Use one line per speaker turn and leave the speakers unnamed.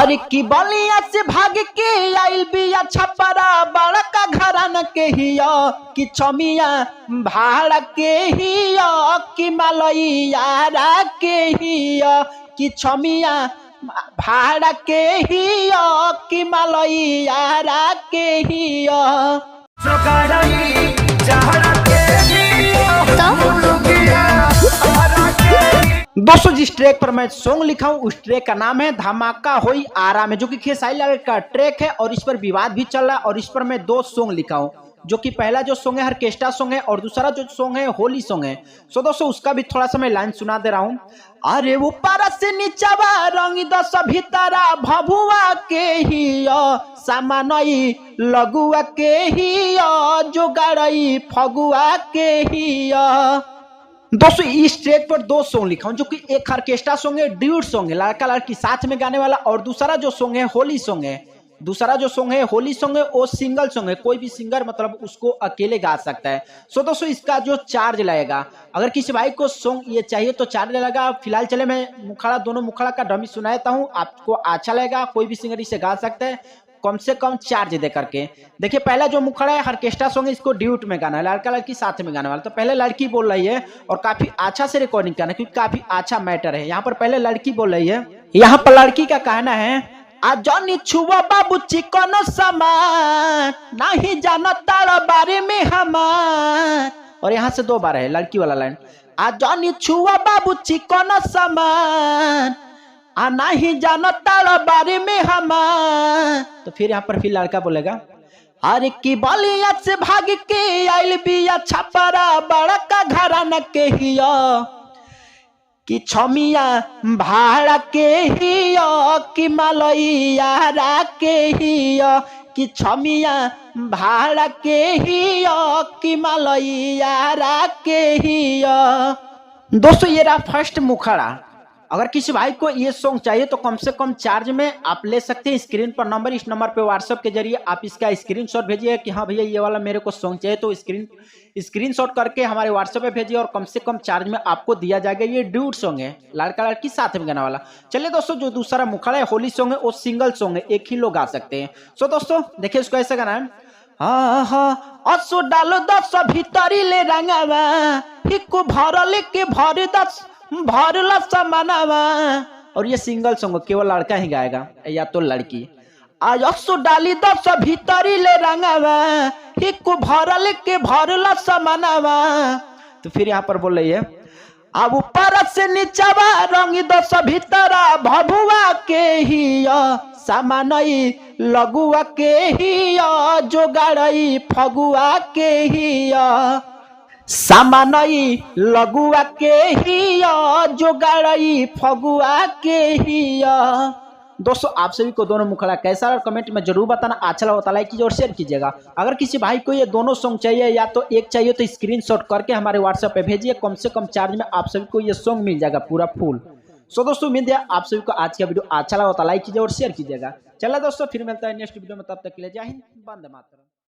अरे की बलिया से भाग के आइल बिया छपरा बड़का घरान के हिया कि छमिया भाड़ा के हिया कि मलैया के हिया कि छमिया भाड़ा के हिया कि मलैया के हिया। दोस्तों जिस ट्रैक पर मैं सॉन्ग लिखा हूँ उस ट्रैक का नाम है धमाका होई आरा में, जो कि खेसारी लाल का ट्रैक है और इस पर विवाद भी चल रहा है। और इस पर मैं दो सॉन्ग लिखा हूँ, जो कि पहला जो सॉन्ग है ऑर्केस्ट्रा सॉन्ग है और दूसरा जो सॉन्ग है होली सॉन्ग है। सो दोस्तों उसका भी थोड़ा सा मैं लाइन सुना दे रहा हूँ। अरे ऊपर से नीचवा रंगी दस भीतरा भभुआ के हिया सामानई लगुआ के हिया जोगाड़ई फगुआ के हिया। दोस्तों इस ट्रैक पर दो सॉन्ग लिखा हूं, जो कि एक ऑर्केस्ट्रा सॉन्ग है, ड्यूट सॉन्ग है, लड़का लड़की साथ में गाने वाला, और दूसरा जो सॉन्ग है होली सॉन्ग है। दूसरा जो सॉन्ग है होली सॉन्ग है वो सिंगल सॉन्ग है, कोई भी सिंगर मतलब उसको अकेले गा सकता है। सो दोस्तों इसका जो चार्ज लगेगा, अगर किसी भाई को सॉन्ग ये चाहिए तो चार्ज लगेगा। फिलहाल चले मैं मुखड़ा दोनों मुखड़ा का डमी सुनाता हूँ, आपको अच्छा लगेगा, कोई भी सिंगर इसे गा सकता है कम से कम चार्ज दे करके। देखिए पहला जो मुखड़ा है ऑर्केस्ट्रा सॉन्ग है, इसको ड्यूट में गाना है, लड़का लड़की साथ में गाने वाला। तो पहले लड़की बोल रही है और काफी अच्छा से रिकॉर्डिंग करना है क्योंकि काफी अच्छा मैटर है। यहाँ पर पहले लड़की बोल रही है, यहाँ पर लड़की का कहना है आजनी छुआ बाबू चिकन सामान नहीं जाना तारा बारे में हमार। और यहाँ से दो बार है लड़की वाला लाइन, आजनी छुआ बाबू चिकन सामान नहीं जानो तारा बारे में हमार। तो फिर यहाँ पर फिर लड़का बोलेगा अरे की बलिया से भाग के आइल बिया छपरा बड़का घरान के हिया कि छमिया भाड़ा के हिया कि मलैया के हिया कि छमिया भाड़ा के हिया कि मलैया के हिया। दोस्तों ये रहा फर्स्ट मुखड़ा। अगर किसी भाई को ये सॉन्ग चाहिए तो कम से कम चार्ज में आप ले सकते हैं। स्क्रीन पर नंबर, इस नंबर पे व्हाट्सएप के जरिए आप इसका स्क्रीनशॉट भेजिए कि हाँ भैया ये वाला मेरे को सॉन्ग चाहिए, तो स्क्रीनशॉट करके हमारे व्हाट्सएप पे भेजिए और कम से कम चार्ज में आपको दिया जाएगा। ये ड्यूट सॉन्ग है, लड़का लड़की साथ में गाने वाला। चलिए दोस्तों जो दूसरा मुखड़ा है होली सॉन्ग है वो सिंगल सॉन्ग है, एक ही लोग गा सकते हैं। सो दोस्तों देखिए उसको ऐसा गाना है, हाँ हाँ असो डालो दस भीतरी ले रंगावा हिको भरल के भर दस भरला समानावा। और ये सिंगल सॉन्ग केवल लड़का ही गाएगा या तो लड़की। आज असो डाली दस भीतरी ले रंगावा हिको भरल के भरला समानावा। तो फिर यहाँ पर बोल रही है अब ऊपर से नीचवा रंगी दस भीतरा भभुआ के हिया सामानई लगुआ के हिया जोगाड़ई फगुआ के हिया सामानई लगुआ के हिया जोगाड़ई फगुआ के हिया। दोस्तों आप सभी को दोनों मुखड़ा कैसा और कमेंट में जरूर बताना। अच्छा लगा तो लाइक कीजिए और शेयर कीजिएगा। अगर किसी भाई को ये दोनों सॉन्ग चाहिए या तो एक चाहिए तो स्क्रीनशॉट करके हमारे व्हाट्सएप पे भेजिए, कम से कम चार्ज में आप सभी को ये सॉन्ग मिल जाएगा पूरा फुल। सो दोस्तों उम्मीद है आप सभी को आज का वीडियो अच्छा लगा तो लाइक कीजिए और शेयर कीजिएगा। चलो दोस्तों फिर मिलता है नेक्स्ट वीडियो में, तब तक के लिए जय हिंद, वंदे मातरम।